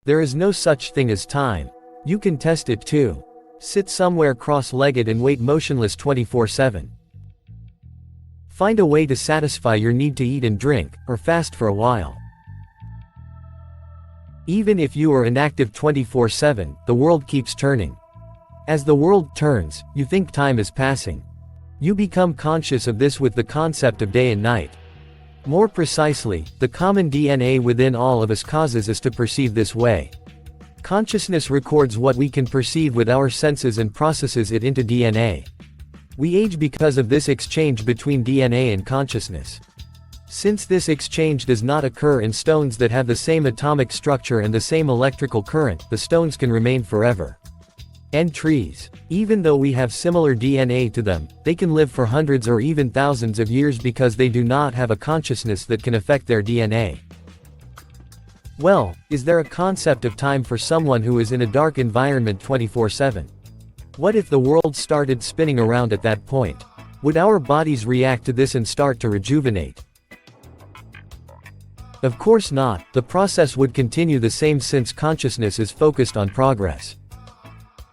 There is no such thing as time. You can test it too. Sit somewhere cross-legged and wait motionless 24/7. Find a way to satisfy your need to eat and drink, or fast for a while. Even if you are inactive 24/7, the world keeps turning. As the world turns, you think time is passing. You become conscious of this with the concept of day and night. More precisely, the common DNA within all of us causes us to perceive this way. Consciousness records what we can perceive with our senses and processes it into DNA. We age because of this exchange between DNA and consciousness. Since this exchange does not occur in stones that have the same atomic structure and the same electrical current, the stones can remain forever. And trees. Even though we have similar DNA to them, they can live for hundreds or even thousands of years because they do not have a consciousness that can affect their DNA. Well, is there a concept of time for someone who is in a dark environment 24/7? What if the world started spinning around at that point? Would our bodies react to this and start to rejuvenate? Of course not. The process would continue the same since consciousness is focused on progress.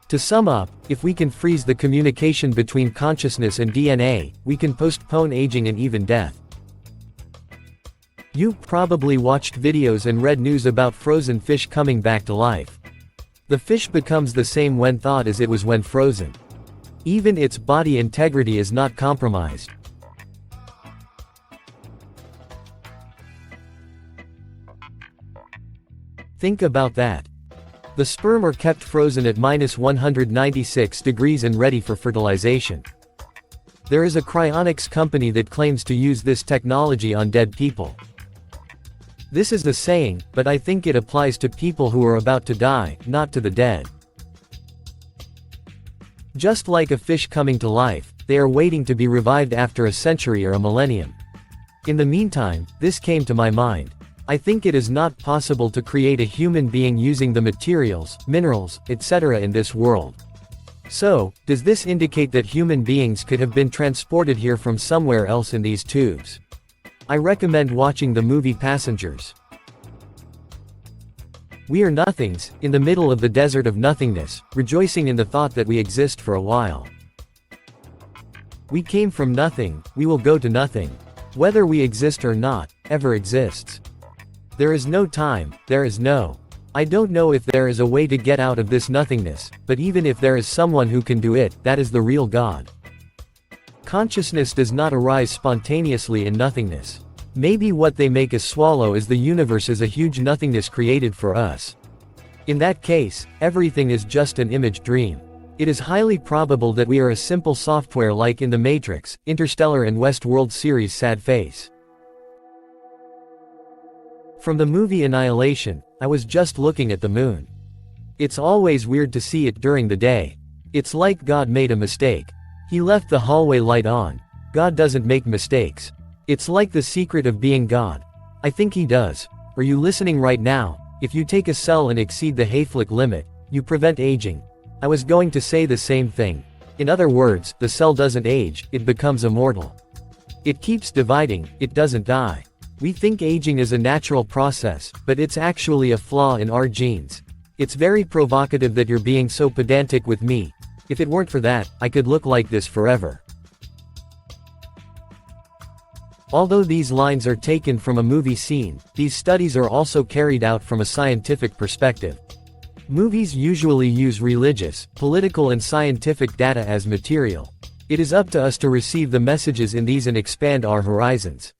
To sum up, if we can freeze the communication between consciousness and DNA, we can postpone aging and even death. You probably watched videos and read news about frozen fish coming back to life. The fish becomes the same when thawed as it was when frozen. Even its body integrity is not compromised. Think about that. The sperm are kept frozen at -196 degrees and ready for fertilization. There is a cryonics company that claims to use this technology on dead people. This is the saying, but I think it applies to people who are about to die, not to the dead. Just like a fish coming to life, they are waiting to be revived after a century or a millennium. In the meantime, this came to my mind. I think it is not possible to create a human being using the materials, minerals, etc. in this world. So, does this indicate that human beings could have been transported here from somewhere else in these tubes? I recommend watching the movie Passengers. We are nothings, in the middle of the desert of nothingness, rejoicing in the thought that we exist for a while. We came from nothing, we will go to nothing. Whether we exist or not, ever exists. There is no time, there is no. I don't know if there is a way to get out of this nothingness, but even if there is someone who can do it, that is the real God. Consciousness does not arise spontaneously in nothingness. Maybe what they make us swallow is the universe as a huge nothingness created for us. In that case, everything is just an image dream. It is highly probable that we are a simple software like in The Matrix, Interstellar and Westworld series Sad Face. From the movie Annihilation, I was just looking at the moon. It's always weird to see it during the day. It's like God made a mistake. He left the hallway light on. God doesn't make mistakes. It's like the secret of being God. I think he does. Are you listening right now? If you take a cell and exceed the Hayflick limit, you prevent aging. I was going to say the same thing. In other words, the cell doesn't age, it becomes immortal. It keeps dividing, it doesn't die. We think aging is a natural process, but it's actually a flaw in our genes. It's very provocative that you're being so pedantic with me. If it weren't for that, I could look like this forever. Although these lines are taken from a movie scene, these studies are also carried out from a scientific perspective. Movies usually use religious, political and scientific data as material. It is up to us to receive the messages in these and expand our horizons.